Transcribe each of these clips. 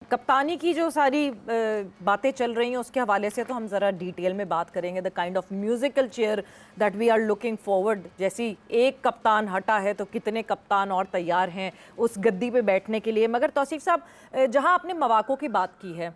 कप्तानी की जो सारी बातें चल रही हैं उसके हवाले से तो हम ज़रा डिटेल में बात करेंगे। The kind of musical chair that we are looking forward, जैसी एक कप्तान हटा है तो कितने कप्तान और तैयार हैं उस गद्दी पे बैठने के लिए। मगर तौसीफ साहब, जहां आपने मवाकों की बात की है,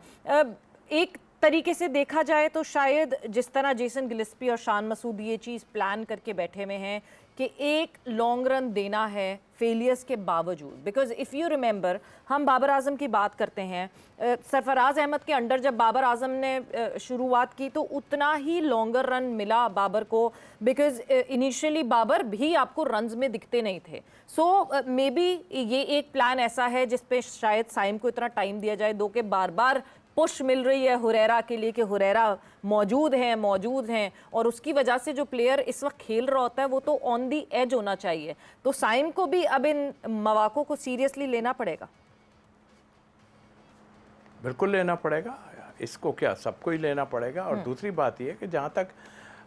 एक तरीके से देखा जाए तो शायद जिस तरह जेसन गिलिस्पी और शान मसूद ये चीज़ प्लान करके बैठे हुए हैं कि एक लॉन्ग रन देना है फेलियर्स के बावजूद, बिकॉज इफ़ यू रिमेंबर हम बाबर आजम की बात करते हैं, सरफराज अहमद के अंडर जब बाबर आजम ने शुरुआत की तो उतना ही लॉन्गर रन मिला बाबर को, बिकॉज इनिशियली बाबर भी आपको रन्स में दिखते नहीं थे। सो मे बी ये एक प्लान ऐसा है जिस पे शायद साइम को इतना टाइम दिया जाए, दो के बार बार पुश मिल रही है हुरैरा के लिए कि हुरैरा मौजूद हैं और उसकी वजह से जो प्लेयर इस वक्त खेल रहा होता है वो तो ऑन दी एज होना चाहिए। तो साइम को भी अब इन मौकों को सीरियसली लेना पड़ेगा। बिल्कुल लेना पड़ेगा, इसको क्या सबको ही लेना पड़ेगा। और दूसरी बात यह कि जहाँ तक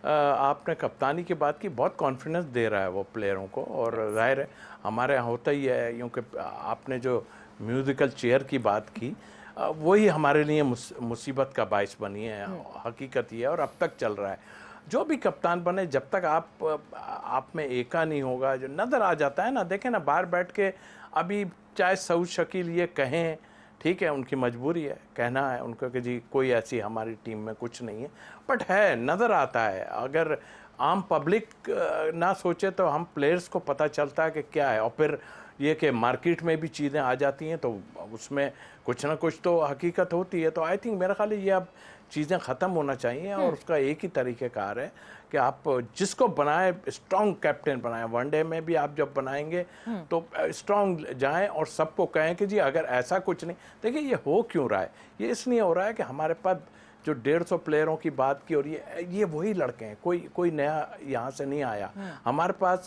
आपने कप्तानी की बात की, बहुत कॉन्फिडेंस दे रहा है वो प्लेयरों को, और जाहिर है हमारे यहाँ होता ही है, क्योंकि आपने जो म्यूज़िकल चेयर की बात की वही हमारे लिए मुसीबत का बायस बनी है। हकीकत ये है और अब तक चल रहा है। जो भी कप्तान बने, जब तक आप में एका नहीं होगा, जो नज़र आ जाता है ना, देखें ना, बाहर बैठ के अभी चाहे सऊद शकील ये कहें, ठीक है, उनकी मजबूरी है, कहना है उनको कि जी कोई ऐसी हमारी टीम में कुछ नहीं है, बट है, नज़र आता है। अगर आम पब्लिक ना सोचे तो हम प्लेयर्स को पता चलता है कि क्या है, और फिर ये कि मार्केट में भी चीज़ें आ जाती हैं तो उसमें कुछ ना कुछ तो हकीकत होती है। तो आई थिंक मेरा ख्याल है ये अब चीज़ें ख़त्म होना चाहिए, और उसका एक ही तरीक़ेकार है कि आप जिसको बनाए स्ट्रॉन्ग कैप्टन बनाएं। वनडे में भी आप जब बनाएंगे तो स्ट्रॉन्ग जाएं और सबको कहें कि जी अगर ऐसा कुछ नहीं, देखिए ये हो क्यों रहा है, ये इसलिए हो रहा है कि हमारे पास जो 150 प्लेयरों की बात की, और ये वही लड़के हैं, कोई नया यहाँ से नहीं आया। हमारे पास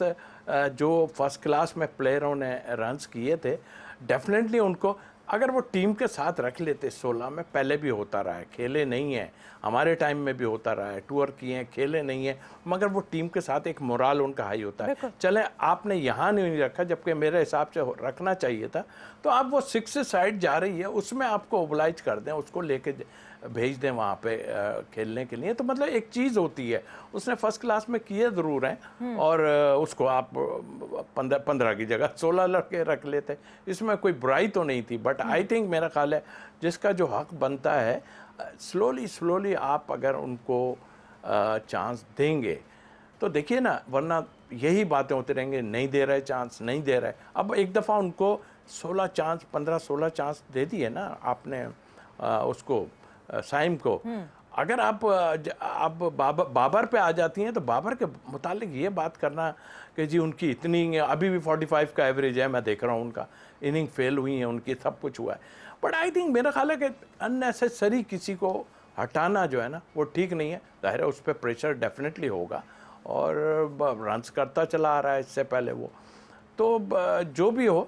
जो फर्स्ट क्लास में प्लेयरों ने रन्स किए थे, डेफिनेटली उनको अगर वो टीम के साथ रख लेते 16 में, पहले भी होता रहा है, खेले नहीं है, हमारे टाइम में भी होता रहा है, टूर किए हैं, खेले नहीं है, मगर वो टीम के साथ एक मोराल उनका हाई होता है। चले आपने यहाँ नहीं रखा, जबकि मेरे हिसाब से रखना चाहिए था, तो आप वो 6 साइड जा रही है उसमें आपको ओबलाइज कर दें, उसको लेके भेज दें वहाँ पे खेलने के लिए। तो मतलब एक चीज़ होती है, उसने फर्स्ट क्लास में किए ज़रूर हैं, और उसको आप 15 की जगह 16 लड़के रख लेते, इसमें कोई बुराई तो नहीं थी। बट आई थिंक मेरा ख्याल है जिसका जो हक बनता है, स्लोली आप अगर उनको चांस देंगे तो देखिए ना, वरना यही बातें होती रहेंगे, नहीं दे रहे चांस, नहीं दे रहे। अब एक दफ़ा उनको 16 चांस, 15-16 चांस दे दिए ना आपने उसको साइम को। अगर आप बाबर पे आ जाती हैं तो बाबर के मुतालिक ये बात करना कि जी उनकी इतनी, अभी भी 45 का एवरेज है, मैं देख रहा हूँ उनका, इनिंग फेल हुई है उनकी, सब कुछ हुआ है। बट आई थिंक मेरा ख्याल है कि अननेसेसरी किसी को हटाना जो है ना वो ठीक नहीं है। जाहिर है उस पर प्रेशर डेफिनेटली होगा, और रन्स करता चला आ रहा है इससे पहले वो, तो जो भी हो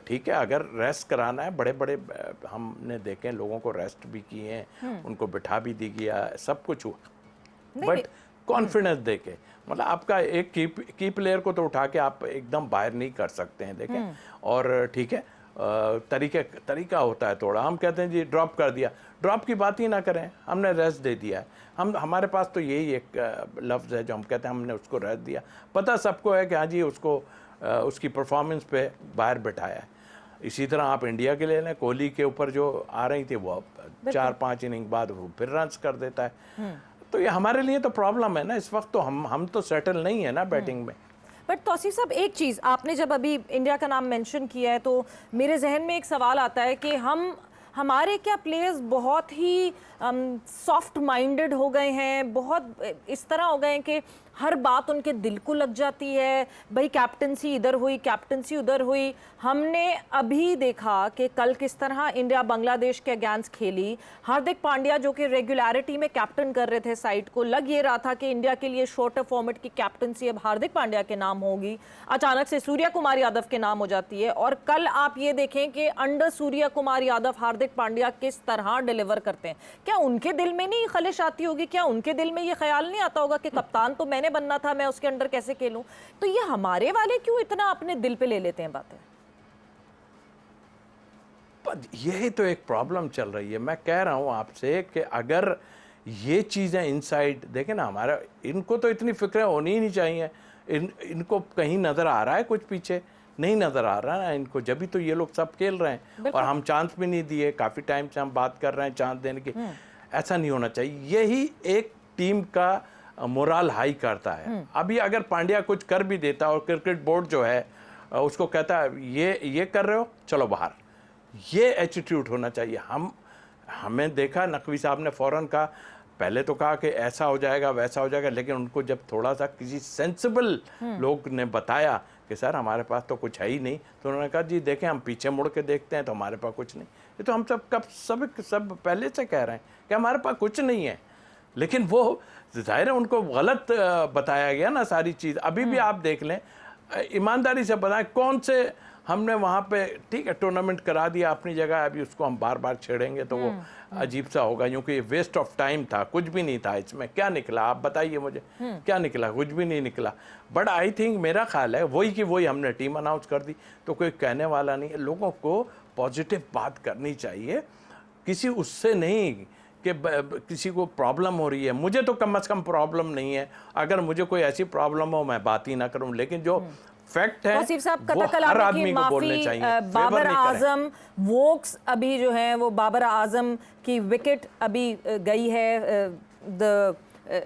ठीक है। अगर रेस्ट कराना है, बड़े बड़े हमने देखे लोगों को रेस्ट भी किए हैं, उनको बिठा भी दी गया, सब कुछ हुआ, बट कॉन्फिडेंस देके, मतलब आपका एक की प्लेयर को तो उठा के आप एकदम बाहर नहीं कर सकते हैं, देखें। और ठीक है, तरीका होता है थोड़ा, हम कहते हैं जी ड्रॉप कर दिया, ड्रॉप की बात ही ना करें, हमने रेस्ट दे दिया है। हमारे पास तो यही एक लफ्ज़ है जो हम कहते हैं हमने उसको रेस्ट दिया। पता सबको है कि हाँ जी उसको उसकी परफॉर्मेंस पे बाहर बिठाया है। इसी तरह आप इंडिया के लिए लें, कोहली के ऊपर जो आ रही थी वो 4-5 इनिंग बाद वो फिर रन्स कर देता है। तो ये हमारे लिए तो प्रॉब्लम है ना इस वक्त, तो हम तो सेटल नहीं है ना बैटिंग में। बट तौसीफ साहब, एक चीज़ आपने जब अभी इंडिया का नाम मेंशन किया है तो मेरे जहन में एक सवाल आता है कि हमारे क्या प्लेयर्स बहुत ही सॉफ्ट माइंडेड हो गए हैं, बहुत इस तरह हो गए हैं कि हर बात उनके दिल को लग जाती है। भाई कैप्टनसी इधर हुई, कैप्टनसी उधर हुई। हमने अभी देखा कि कल किस तरह इंडिया बांग्लादेश के अगेंस्ट खेली। हार्दिक पांड्या जो कि रेगुलरिटी में कैप्टन कर रहे थे साइड को, लग ये रहा था कि इंडिया के लिए शॉर्टर फॉर्मेट की कैप्टनसी अब हार्दिक पांड्या के नाम होगी, अचानक से सूर्या कुमार यादव के नाम हो जाती है। और कल आप ये देखें कि अंडर सूर्या कुमार यादव हार्दिक पांड्या किस तरह डिलीवर करते हैं। क्या उनके दिल में नहीं खलिश आती होगी, क्या उनके दिल में ये ख्याल नहीं आता होगा कि कप्तान तो मैंने बनना था, मैं उसके अंडर कैसे खेलूं? तो ये हमारे वाले क्यों इतना अपने दिल पे ले लेते हैं बातें? पर यही तो एक प्रॉब्लम चल रही है। मैं कह रहा हूँ आपसे कि अगर ये चीज़ें इनसाइड देखें ना, हमारा इनको तो इतनी फिक्रें होनी ही नहीं चाहिए। इनको कहीं नज़र आ रहा है कुछ पीछे? नहीं नज़र आ रहा है इनको, जब भी तो ये लोग सब खेल रहे हैं। और हम चांस भी नहीं दिए, काफ़ी टाइम से हम बात कर रहे हैं चांस देने की। ऐसा नहीं होना चाहिए। यही एक टीम का मोरल हाई करता है। अभी अगर पांड्या कुछ कर भी देता और क्रिकेट बोर्ड जो है उसको कहता है ये कर रहे हो, चलो बाहर, ये एटीट्यूड होना चाहिए। हमें देखा नकवी साहब ने फ़ौरन कहा, पहले तो कहा कि ऐसा हो जाएगा वैसा हो जाएगा, लेकिन उनको जब थोड़ा सा किसी सेंसिबल लोग ने बताया कि सर हमारे पास तो कुछ है ही नहीं, तो उन्होंने कहा जी देखें हम पीछे मुड़ के देखते हैं तो हमारे पास कुछ नहीं। ये तो हम सब पहले से कह रहे हैं कि हमारे पास कुछ नहीं है, लेकिन वो जाहिर है उनको गलत बताया गया ना सारी चीज़। अभी भी आप देख लें, ईमानदारी से बताएं कौन से हमने वहाँ पे, ठीक है टूर्नामेंट करा दिया अपनी जगह, अभी उसको हम बार बार छेड़ेंगे तो वो अजीब सा होगा, क्योंकि वेस्ट ऑफ टाइम था, कुछ भी नहीं था इसमें। क्या निकला आप बताइए मुझे, क्या निकला? कुछ भी नहीं निकला। बट आई थिंक मेरा ख्याल है वही की वही हमने टीम अनाउंस कर दी, तो कोई कहने वाला नहीं है। लोगों को पॉजिटिव बात करनी चाहिए, किसी उससे नहीं कि किसी को प्रॉब्लम हो रही है। मुझे तो कम से कम प्रॉब्लम नहीं है, अगर मुझे कोई ऐसी प्रॉब्लम हो मैं बात ही ना करूं, लेकिन जो फैक्ट है वो हर आदमी को बोलने चाहिए। बाबर आजम वोक्स अभी जो है वो बाबर आजम की विकेट अभी गई है, the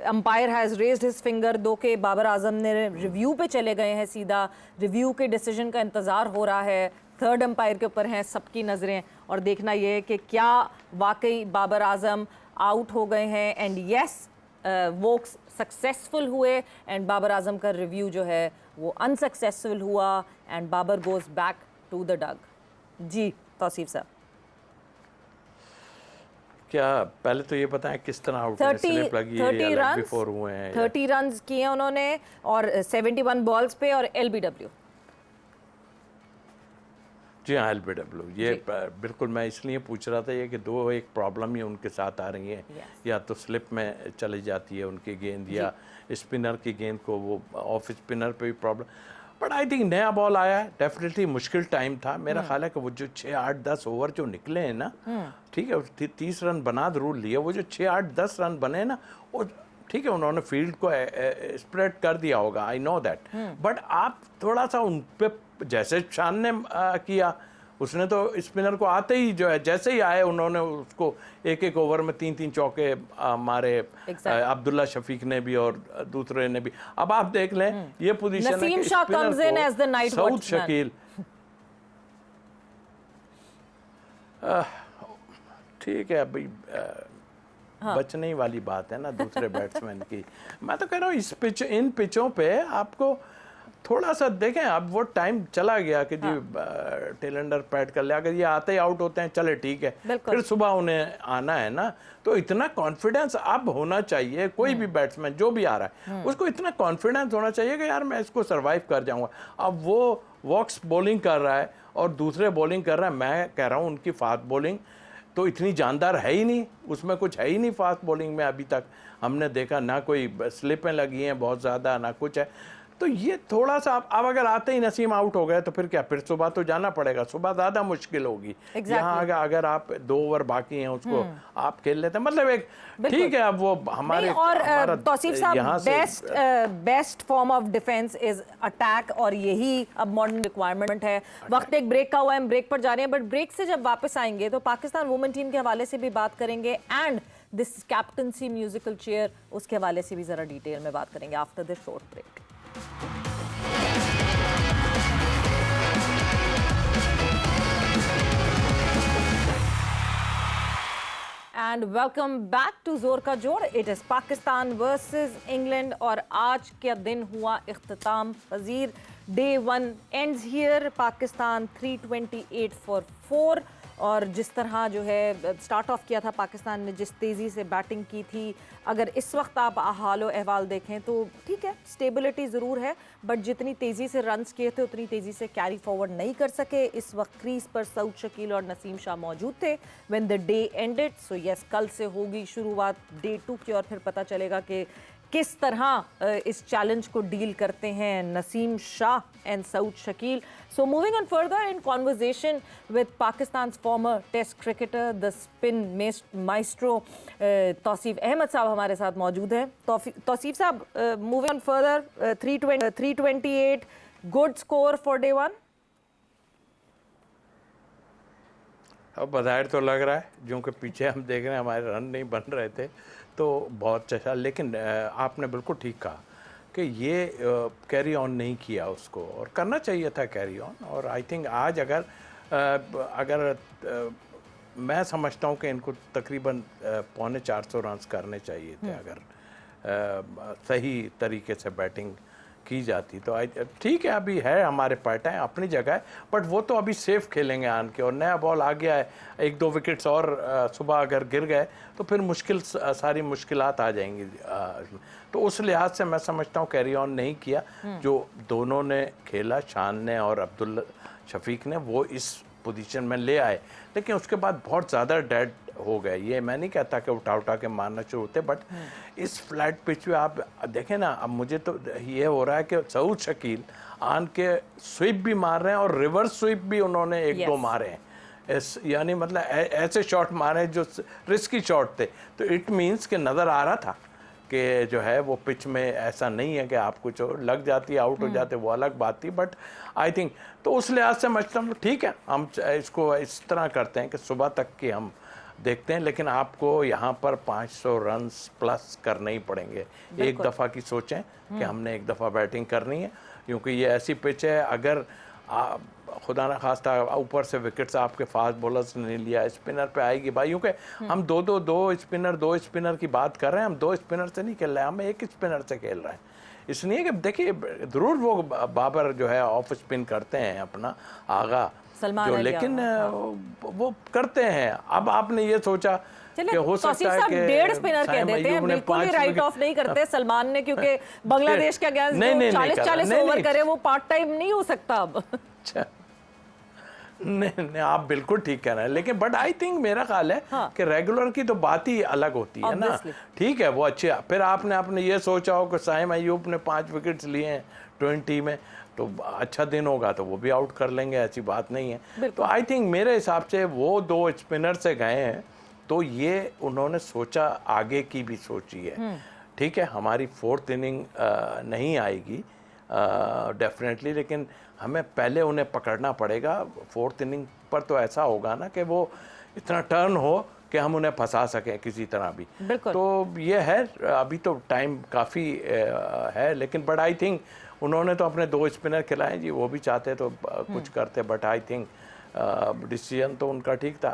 umpire has raised his finger, दो के बाबर आजम ने रिव्यू पे चले गए हैं, सीधा रिव्यू के डिसीजन का इंतज़ार हो रहा है। थर्ड अंपायर के ऊपर हैं सबकी नज़रें, और देखना ये है कि क्या वाकई बाबर आजम आउट हो गए हैं। एंड यस, वोक्स सक्सेसफुल हुए एंड बाबर आजम का रिव्यू जो है वो अनसक्सेसफुल हुआ and Babar goes back to the dug. जी तौसीफ साहब, क्या पहले तो ये बताएं किस तरह आउट है? स्लिप लगी है या लेग बिफोर हुए हैं? 30 रन किए उन्होंने और 71 बॉल्स पे और एलबीडब्ल्यू। जी हाँ, एलबीडब्ल्यू, ये बिल्कुल मैं इसलिए पूछ रहा था ये कि दो एक प्रॉब्लम ही उनके साथ आ रही है। या तो स्लिप में चली जाती है उनकी गेंद, या स्पिनर की गेंद को वो ऑफ स्पिनर पे भी प्रॉब्लम। बट आई थिंक नया बॉल आया है, डेफिनेटली मुश्किल टाइम था। मेरा ख्याल है कि वो जो 6, 8, 10 ओवर जो निकले हैं ना, ठीक है 30 रन बना जरूर लिए, वो जो 6, 8, 10 रन बने ना, वो ठीक है उन्होंने फील्ड को स्प्रेड कर दिया होगा, आई नो दैट। बट आप थोड़ा सा उन पे, जैसे शान ने किया, उसने तो स्पिनर को आते ही जो है जैसे ही आए उन्होंने उसको एक ओवर में 3-3 चौके मारे। अब्दुल्ला शफीक ने भी और दूसरे ने भी। अब आप देख लें ये पोजीशन है कि सऊद शकील, ठीक है अभी बचने ही वाली बात है ना दूसरे बैट्समैन की। मैं तो कह रहा हूँ इन पिचों पे आपको थोड़ा सा देखें। अब वो टाइम चला गया कि जी टेलेंडर पैड कर ले, अगर ये आते ही आउट होते हैं चले ठीक है, फिर सुबह उन्हें आना है ना, तो इतना कॉन्फिडेंस अब होना चाहिए। कोई भी बैट्समैन जो भी आ रहा है उसको इतना कॉन्फिडेंस होना चाहिए कि यार मैं इसको सर्वाइव कर जाऊंगा। अब वो वॉक्स बॉलिंग कर रहा है और दूसरे बॉलिंग कर रहा है, मैं कह रहा हूँ उनकी फास्ट बॉलिंग तो इतनी जानदार है ही नहीं, उसमें कुछ है ही नहीं फास्ट बॉलिंग में। अभी तक हमने देखा ना कोई स्लिपें लगी हैं बहुत ज़्यादा, ना कुछ है। तो ये थोड़ा सा अब अगर आते ही नसीम आउट हो गए तो फिर क्या, फिर सुबह तो जाना पड़ेगा, सुबह ज़्यादा मुश्किल होगी। यहाँ अगर आप 2 ओवर बाकी हैं उसको आप खेल लेते हैं, मतलब एक ठीक है। अब वो हमारे और तौसीफ साहब best form of defence is attack, और यही अब मॉडर्न रिक्वायरमेंट है। वक्त एक ब्रेक का हुआ है, हम ब्रेक पर जा रहे हैं, बट ब्रेक से जब वापस आएंगे तो पाकिस्तान वुमेन टीम के हवाले से भी बात करेंगे and this captaincy musical chair, उसके हवाले से भी जरा डिटेल में बात करेंगे after this short break. And welcome back to जोर का जोर। It is Pakistan versus England और आज का दिन हुआ इख्तिताम पजीर। Day 1 ends here, Pakistan 328 for 4। और जिस तरह जो है स्टार्ट ऑफ किया था पाकिस्तान ने, जिस तेज़ी से बैटिंग की थी, अगर इस वक्त आप हालो अहवाल देखें तो ठीक है स्टेबिलिटी ज़रूर है, बट जितनी तेज़ी से रन्स किए थे उतनी तेज़ी से कैरी फॉरवर्ड नहीं कर सके। इस वक्त क्रीज पर सऊद शकील और नसीम शाह मौजूद थे when the day ended. So yes, कल से होगी शुरुआत डे 2 की और फिर पता चलेगा कि किस तरह इस चैलेंज को डील करते हैं Naseem Shah and Saud Shakeel. So moving on further in conversation with Pakistan's former test cricketer, the spin maestro, Tauseef Ahmed sahab हमारे साथ मौजूद हैं. तौसीफ साहब, moving on further, 328, good score for day one. अब बधाई तो लग रहा है, जो कि पीछे हम देख रहे हैं हमारे रन नहीं बन रहे थे तो बहुत अच्छा. लेकिन आपने बिल्कुल ठीक कहा कि ये कैरी ऑन नहीं किया उसको, और करना चाहिए था कैरी ऑन. और आई थिंक आज अगर मैं समझता हूँ कि इनको तकरीबन 350 रन करने चाहिए थे अगर सही तरीके से बैटिंग की जाती तो. ठीक है, अभी है हमारे पार्ट है अपनी जगह है, बट वो तो अभी सेफ खेलेंगे आन के, और नया बॉल आ गया है, 1-2 विकेट्स और सुबह अगर गिर गए तो फिर सारी मुश्किलात आ जाएंगी. तो उस लिहाज से मैं समझता हूँ कैरी ऑन नहीं किया. जो दोनों ने खेला, शान ने और अब्दुल शफीक ने, वो इस पोजीशन में ले आए, लेकिन उसके बाद बहुत ज़्यादा डेड हो गए. ये मैं नहीं कहता कि उठा के मारना शुरू होते, बट इस फ्लैट पिच पे आप देखें ना, अब मुझे तो ये हो रहा है कि सऊद शकील आन के स्वीप भी मार रहे हैं और रिवर्स स्वीप भी उन्होंने 1-2 मारे हैं. यानी मतलब ऐसे शॉट मारे जो रिस्की शॉट थे. तो इट मीन्स कि नज़र आ रहा था कि जो है वो पिच में ऐसा नहीं है कि आप कुछ लग जाती आउट हो जाते, वो अलग बात थी. बट आई थिंक तो उस लिहाज से समझता हूँ ठीक है, हम इसको इस तरह करते हैं कि सुबह तक की हम देखते हैं, लेकिन आपको यहाँ पर 500 रन प्लस करने ही पड़ेंगे. एक दफ़ा की सोचें कि हमने एक दफ़ा बैटिंग करनी है, क्योंकि ये ऐसी पिच है अगर खुदा न खास्ता ऊपर से विकेट्स आपके फास्ट बॉलर्स ने लिया, स्पिनर पे आएगी भाई. क्योंकि हम दो स्पिनर की बात कर रहे हैं, हम 2 स्पिनर से नहीं खेल रहे हैं, हम एक स्पिनर से खेल रहे हैं. इसलिए कि देखिए ज़रूर वो बाबर जो है ऑफ स्पिन करते हैं अपना आगा जो, लेकिन वो करते हैं. अब आपने ये सोचा कि हो सकता है कि 1.5 स्पिनर कह देते हैं, बिल्कुल ही राइट ऑफ नहीं करते सलमान ने, क्योंकि बांग्लादेश के अगेंस्ट 40-40 ओवर करे, वो पार्ट टाइम नहीं हो सकता अब. नहीं, आप बिल्कुल ठीक कह रहे हैं, लेकिन बट आई थिंक मेरा ख्याल है कि रेगुलर की तो बात ही अलग होती है ना. ठीक है, वो अच्छे. फिर आपने ये सोचा हो कि साइम अयूब ने 5 विकेट्स लिए हैं 20 में, तो अच्छा दिन होगा तो वो भी आउट कर लेंगे, ऐसी बात नहीं है. तो आई थिंक मेरे हिसाब से वो 2 स्पिनर से गए हैं, तो ये उन्होंने सोचा, आगे की भी सोची है. ठीक है, हमारी 4th इनिंग नहीं आएगी डेफिनेटली, लेकिन हमें पहले उन्हें पकड़ना पड़ेगा. 4th इनिंग पर तो ऐसा होगा ना कि वो इतना टर्न हो कि हम उन्हें फंसा सकें किसी तरह भी. तो ये है, अभी तो टाइम काफ़ी है, लेकिन बट आई थिंक उन्होंने तो अपने 2 स्पिनर खिलाए जी, वो भी चाहते तो कुछ करते, बट आई थिंक डिसीजन तो उनका ठीक था.